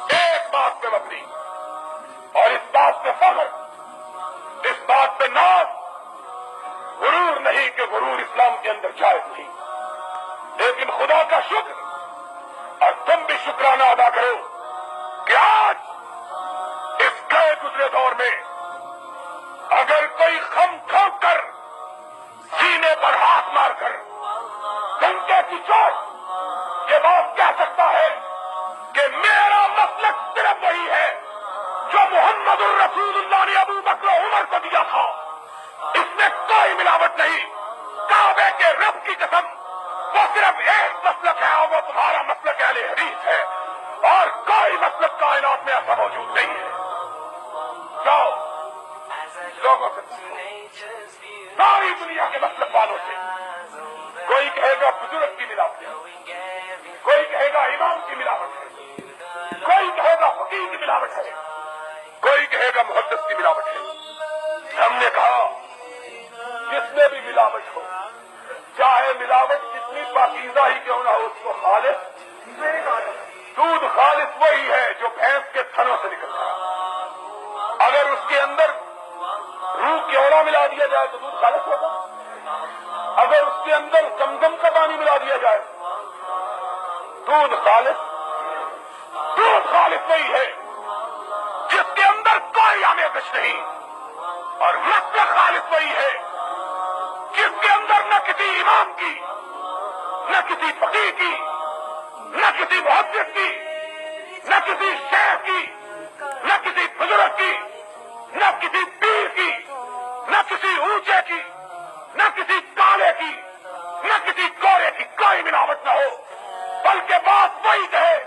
ایک بات پہ مبنی، اور اس بات پہ فخر، اس بات پہ ناز، غرور نہیں کہ غرور اسلام کے اندر جائز نہیں، لیکن خدا کا شکر، اور تم بھی شکرانہ ادا کرو کہ آج اس گئے گزرے دور میں اگر کوئی خم ٹھوک کر سینے پر ہاتھ مار کر ڈنکے کی چوٹ یہ بات کہہ سکتا ہے کہ میرا مسلک صرف وہی ہے جو محمد الرسول اللہ نے ابو بکر و عمر کو دیا تھا، اس میں کوئی ملاوٹ نہیں، کعبے کے رب کی قسم وہ صرف ایک مسلک ہے اور وہ تمہارا مسلک اہل حدیث ہے، اور کوئی مسلک کائنات میں ایسا موجود نہیں ہے۔ جاؤ لوگوں سے ساری دنیا کے مسلک والوں سے، کوئی کہے گا بزرگ کی ملاوٹ ہے، کوئی کہے گا امام کی ملاوٹ ہے، کوئی کہے گا فقیہ کی ملاوٹ ہے، کوئی کہے گا محدث کی ملاوٹ ہے۔ ہم نے کہا جس میں بھی ملاوٹ ہو، چاہے ملاوٹ کتنی پاکیزہ ہی کیوں نہ ہو، اس کو خالص نہیں کہا۔ دودھ خالص وہی ہے جو بھینس کے تھنوں سے نکلتا ہے، اگر اس کے اندر روح کیوڑا ملا دیا جائے تو دودھ خالص ہوگا، اگر اس کے اندر زمزم کا پانی ملا دیا جائے دودھ خالص وہی ہے جس کے اندر کوئی آمیزش نہیں، اور مسلک خالص وہی ہے جس کے اندر نہ کسی امام کی، نہ کسی فقیہ کی، نہ کسی محدث کی، نہ کسی شیخ کی، نہ کسی بزرگ کی، نہ کسی پیر کی، نہ کسی اونچے کی، نہ کسی کالے کی، نہ کسی گورے کی کوئی ملاوٹ نہ ہو، بلکہ بات وہی کہے